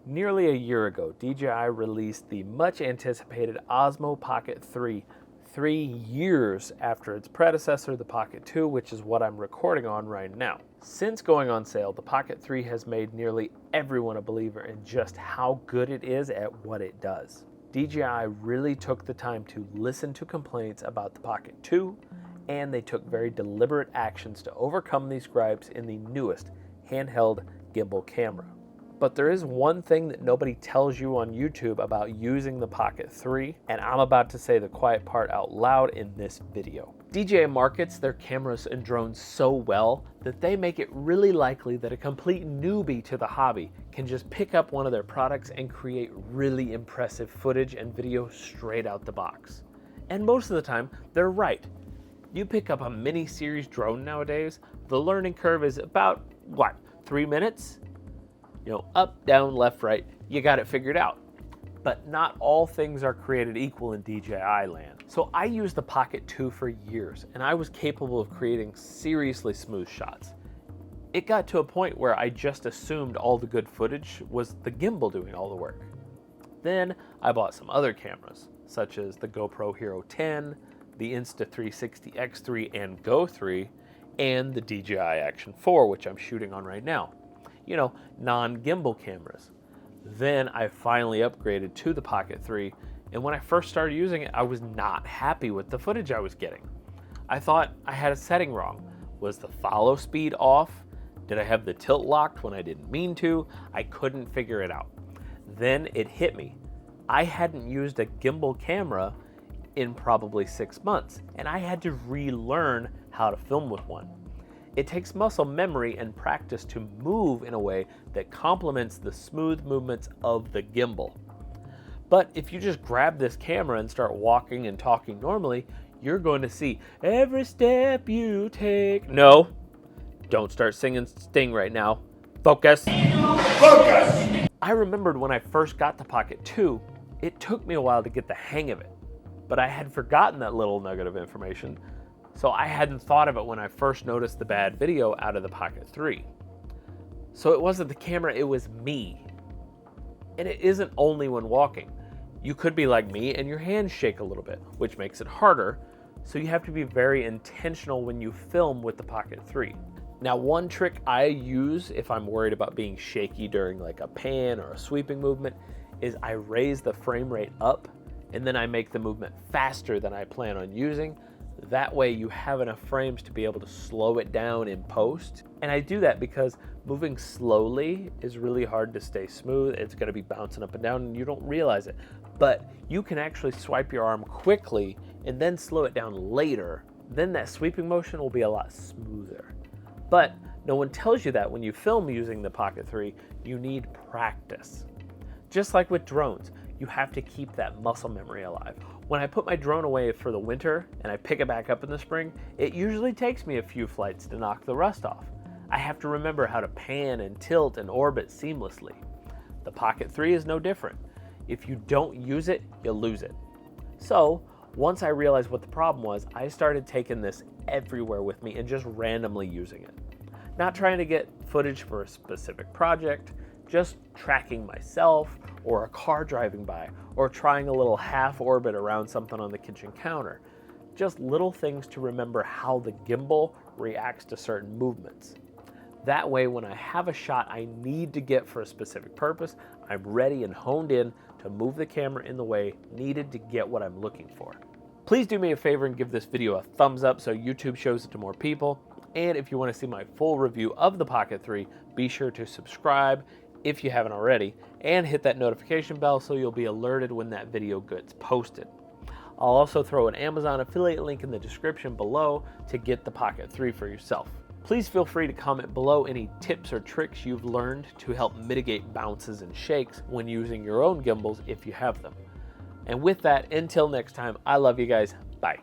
Nearly a year ago, DJI released the much anticipated Osmo Pocket 3, 3 years after its predecessor, the Pocket 2, which is what I'm recording on right now. Since going on sale, the Pocket 3 has made nearly everyone a believer in just how good it is at what it does. DJI really took the time to listen to complaints about the Pocket 2, and they took very deliberate actions to overcome these gripes in the newest handheld gimbal camera. But there is one thing that nobody tells you on YouTube about using the Pocket 3, and I'm about to say the quiet part out loud in this video. DJI markets their cameras and drones so well that they make it really likely that a complete newbie to the hobby can just pick up one of their products and create really impressive footage and video straight out the box. And most of the time, they're right. You pick up a mini series drone nowadays, the learning curve is about, 3 minutes? Up, down, left, right, you got it figured out. But not all things are created equal in DJI land. So I used the Pocket 2 for years, and I was capable of creating seriously smooth shots. It got to a point where I just assumed all the good footage was the gimbal doing all the work. Then I bought some other cameras, such as the GoPro Hero 10, the Insta360 X3 and Go 3, and the DJI Action 4, which I'm shooting on right now. Non-gimbal cameras. Then I finally upgraded to the Pocket 3, and when I first started using it, I was not happy with the footage I was getting. I thought I had a setting wrong. Was the follow speed off? Did I have the tilt locked when I didn't mean to? I couldn't figure it out. Then it hit me. I hadn't used a gimbal camera in probably 6 months, and I had to relearn how to film with one. It takes muscle memory and practice to move in a way that complements the smooth movements of the gimbal. But if you just grab this camera and start walking and talking normally, you're going to see every step you take. No, don't start singing Sting right now. Focus. Focus! I remembered when I first got the Pocket 2, it took me a while to get the hang of it, but I had forgotten that little nugget of information. So I hadn't thought of it when I first noticed the bad video out of the Pocket 3. So it wasn't the camera, it was me. And it isn't only when walking. You could be like me and your hands shake a little bit, which makes it harder. So you have to be very intentional when you film with the Pocket 3. Now, one trick I use if I'm worried about being shaky during like a pan or a sweeping movement is I raise the frame rate up and then I make the movement faster than I plan on using. That way you have enough frames to be able to slow it down in post. And I do that because moving slowly is really hard to stay smooth. It's going to be bouncing up and down and you don't realize it. But you can actually swipe your arm quickly and then slow it down later. Then that sweeping motion will be a lot smoother. But no one tells you that when you film using the Pocket 3, you need practice. Just like with drones, you have to keep that muscle memory alive. When I put my drone away for the winter and I pick it back up in the spring, it usually takes me a few flights to knock the rust off. I have to remember how to pan and tilt and orbit seamlessly. The Pocket 3 is no different. If you don't use it, you lose it. So once I realized what the problem was, I started taking this everywhere with me and just randomly using it. Not trying to get footage for a specific project, just tracking myself or a car driving by or trying a little half orbit around something on the kitchen counter. Just little things to remember how the gimbal reacts to certain movements. That way, when I have a shot I need to get for a specific purpose, I'm ready and honed in to move the camera in the way needed to get what I'm looking for. Please do me a favor and give this video a thumbs up so YouTube shows it to more people. And if you want to see my full review of the Pocket 3, be sure to subscribe if you haven't already, and hit that notification bell so you'll be alerted when that video gets posted. I'll also throw an Amazon affiliate link in the description below to get the Pocket 3 for yourself. Please feel free to comment below any tips or tricks you've learned to help mitigate bounces and shakes when using your own gimbals if you have them. And with that, until next time, I love you guys. Bye.